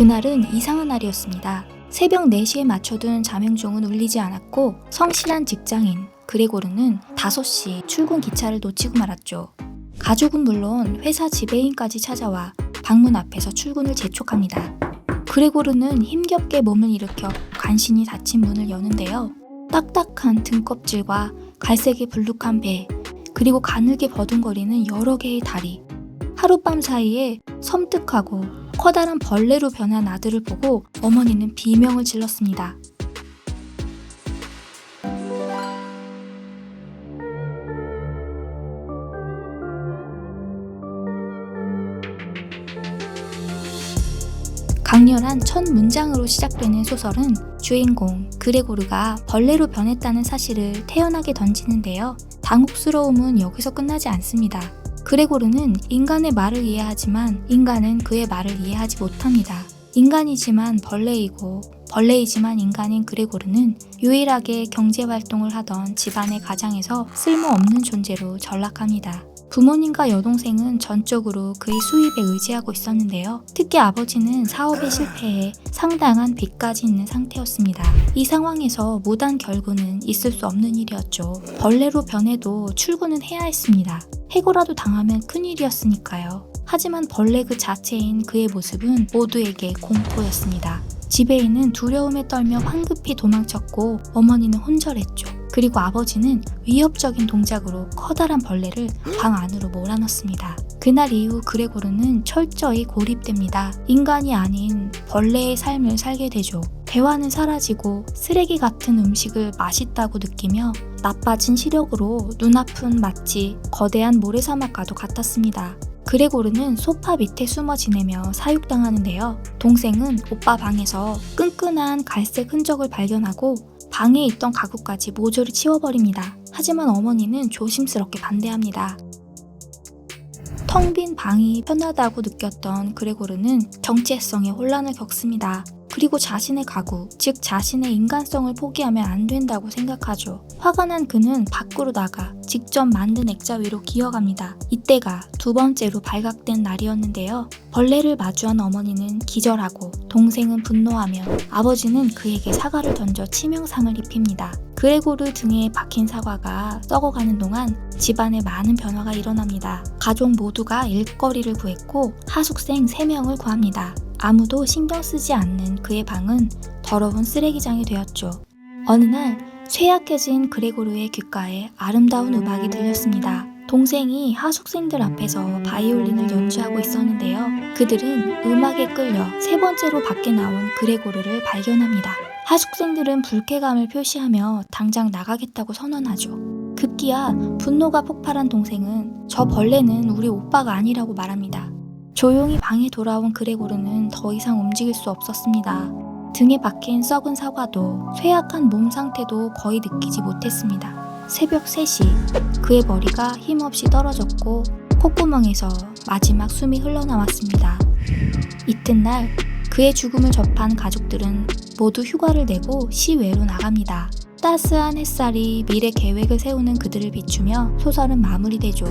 그날은 이상한 날이었습니다. 새벽 4시에 맞춰둔 자명종은 울리지 않았고 성실한 직장인 그레고르는 5시 출근 기차를 놓치고 말았죠. 가족은 물론 회사 지배인까지 찾아와 방문 앞에서 출근을 재촉합니다. 그레고르는 힘겹게 몸을 일으켜 간신히 닫힌 문을 여는데요. 딱딱한 등껍질과 갈색의 불룩한 배, 그리고 가늘게 버둥거리는 여러 개의 다리. 하룻밤 사이에 섬뜩하고 커다란 벌레로 변한 아들을 보고 어머니는 비명을 질렀습니다. 강렬한 첫 문장으로 시작되는 소설은 주인공 그레고르가 벌레로 변했다는 사실을 태연하게 던지는데요. 당혹스러움은 여기서 끝나지 않습니다. 그레고르는 인간의 말을 이해하지만 인간은 그의 말을 이해하지 못합니다. 인간이지만 벌레이고 벌레이지만 인간인 그레고르는 유일하게 경제활동을 하던 집안의 가장에서 쓸모없는 존재로 전락합니다. 부모님과 여동생은 전적으로 그의 수입에 의지하고 있었는데요. 특히 아버지는 사업에 실패해 상당한 빚까지 있는 상태였습니다. 이 상황에서 무단 결구는 있을 수 없는 일이었죠. 벌레로 변해도 출근은 해야 했습니다. 해고라도 당하면 큰일이었으니까요. 하지만 벌레 그 자체인 그의 모습은 모두에게 공포였습니다. 지배인은 두려움에 떨며 황급히 도망쳤고 어머니는 혼절했죠. 그리고 아버지는 위협적인 동작으로 커다란 벌레를 방 안으로 몰아넣습니다. 그날 이후 그레고르는 철저히 고립됩니다. 인간이 아닌 벌레의 삶을 살게 되죠. 대화는 사라지고 쓰레기 같은 음식을 맛있다고 느끼며 나빠진 시력으로 눈앞은 마치 거대한 모래사막과도 같았습니다. 그레고르는 소파 밑에 숨어 지내며 사육당하는데요. 동생은 오빠 방에서 끈끈한 갈색 흔적을 발견하고 방에 있던 가구까지 모조리 치워버립니다. 하지만 어머니는 조심스럽게 반대합니다. 텅 빈 방이 편하다고 느꼈던 그레고르는 정체성의 혼란을 겪습니다. 그리고 자신의 가구, 즉 자신의 인간성을 포기하면 안 된다고 생각하죠. 화가 난 그는 밖으로 나가 직접 만든 액자 위로 기어갑니다. 이때가 두 번째로 발각된 날이었는데요. 벌레를 마주한 어머니는 기절하고 동생은 분노하며 아버지는 그에게 사과를 던져 치명상을 입힙니다. 그레고르 등에 박힌 사과가 썩어가는 동안 집안에 많은 변화가 일어납니다. 가족 모두가 일거리를 구했고 하숙생 3명을 구합니다. 아무도 신경 쓰지 않는 그의 방은 더러운 쓰레기장이 되었죠. 어느 날 쇠약해진 그레고르의 귓가에 아름다운 음악이 들렸습니다. 동생이 하숙생들 앞에서 바이올린을 연주하고 있었는데요. 그들은 음악에 끌려 3번째로 밖에 나온 그레고르를 발견합니다. 하숙생들은 불쾌감을 표시하며 당장 나가겠다고 선언하죠. 급기야 분노가 폭발한 동생은 저 벌레는 우리 오빠가 아니라고 말합니다. 조용히 방에 돌아온 그레고르는 더 이상 움직일 수 없었습니다. 등에 박힌 썩은 사과도 쇠약한 몸 상태도 거의 느끼지 못했습니다. 새벽 3시 그의 머리가 힘없이 떨어졌고 콧구멍에서 마지막 숨이 흘러나왔습니다. 이튿날 그의 죽음을 접한 가족들은 모두 휴가를 내고 시외로 나갑니다. 따스한 햇살이 미래 계획을 세우는 그들을 비추며 소설은 마무리되죠.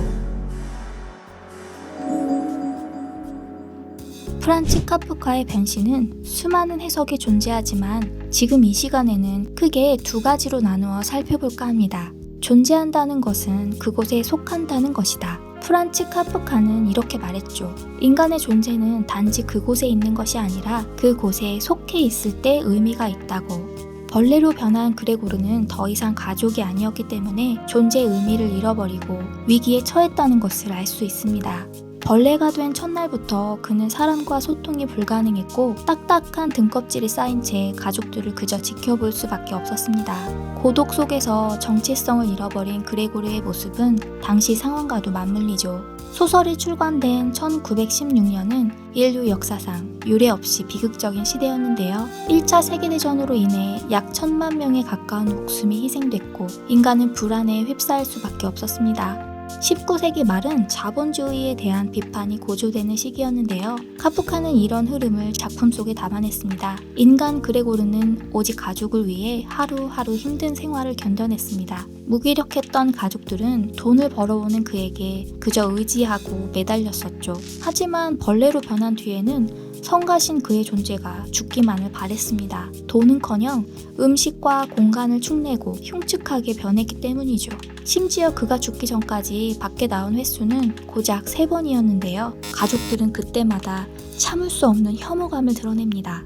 프란츠 카프카의 변신은 수많은 해석이 존재하지만 지금 이 시간에는 크게 2가지로 나누어 살펴볼까 합니다. 존재한다는 것은 그곳에 속한다는 것이다. 프란츠 카프카는 이렇게 말했죠. 인간의 존재는 단지 그곳에 있는 것이 아니라 그곳에 속해 있을 때 의미가 있다고. 벌레로 변한 그레고르는 더 이상 가족이 아니었기 때문에 존재의 의미를 잃어버리고 위기에 처했다는 것을 알 수 있습니다. 벌레가 된 첫날부터 그는 사람과 소통이 불가능했고 딱딱한 등껍질이 쌓인 채 가족들을 그저 지켜볼 수밖에 없었습니다. 고독 속에서 정체성을 잃어버린 그레고르의 모습은 당시 상황과도 맞물리죠. 소설이 출간된 1916년은 인류 역사상 유례 없이 비극적인 시대였는데요. 1차 세계대전으로 인해 약 1000만 명에 가까운 목숨이 희생됐고 인간은 불안에 휩싸일 수밖에 없었습니다. 19세기 말은 자본주의에 대한 비판이 고조되는 시기였는데요. 카프카는 이런 흐름을 작품 속에 담아냈습니다. 인간 그레고르는 오직 가족을 위해 하루하루 힘든 생활을 견뎌냈습니다. 무기력했던 가족들은 돈을 벌어오는 그에게 그저 의지하고 매달렸었죠. 하지만 벌레로 변한 뒤에는 성가신 그의 존재가 죽기만을 바랬습니다. 돈은커녕 음식과 공간을 축내고 흉측하게 변했기 때문이죠. 심지어 그가 죽기 전까지 밖에 나온 횟수는 고작 3번이었는데요. 가족들은 그때마다 참을 수 없는 혐오감을 드러냅니다.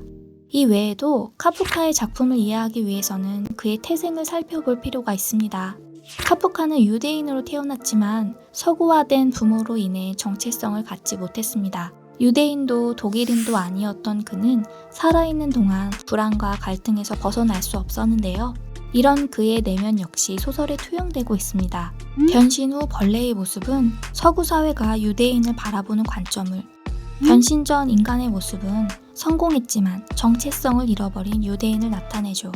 이 외에도 카프카의 작품을 이해하기 위해서는 그의 태생을 살펴볼 필요가 있습니다. 카프카는 유대인으로 태어났지만 서구화된 부모로 인해 정체성을 갖지 못했습니다. 유대인도 독일인도 아니었던 그는 살아있는 동안 불안과 갈등에서 벗어날 수 없었는데요. 이런 그의 내면 역시 소설에 투영되고 있습니다. 변신 후 벌레의 모습은 서구 사회가 유대인을 바라보는 관점을, 변신 전 인간의 모습은 성공했지만 정체성을 잃어버린 유대인을 나타내죠.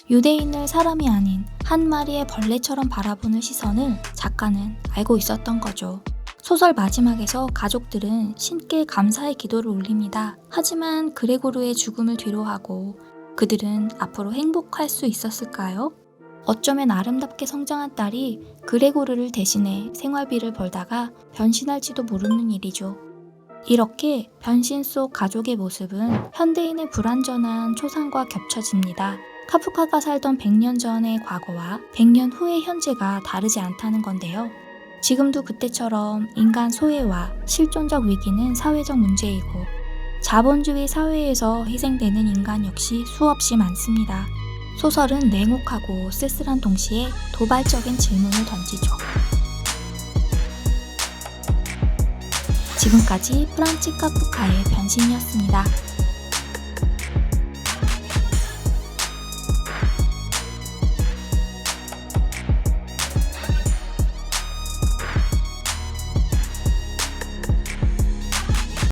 유대인을 사람이 아닌 한 마리의 벌레처럼 바라보는 시선을 작가는 알고 있었던 거죠. 소설 마지막에서 가족들은 신께 감사의 기도를 올립니다. 하지만 그레고르의 죽음을 뒤로하고 그들은 앞으로 행복할 수 있었을까요? 어쩌면 아름답게 성장한 딸이 그레고르를 대신해 생활비를 벌다가 변신할지도 모르는 일이죠. 이렇게 변신 속 가족의 모습은 현대인의 불완전한 초상과 겹쳐집니다. 카프카가 살던 100년 전의 과거와 100년 후의 현재가 다르지 않다는 건데요. 지금도 그때처럼 인간 소외와 실존적 위기는 사회적 문제이고 자본주의 사회에서 희생되는 인간 역시 수없이 많습니다. 소설은 냉혹하고 쓸쓸한 동시에 도발적인 질문을 던지죠. 지금까지 프란츠 카프카의 변신이었습니다.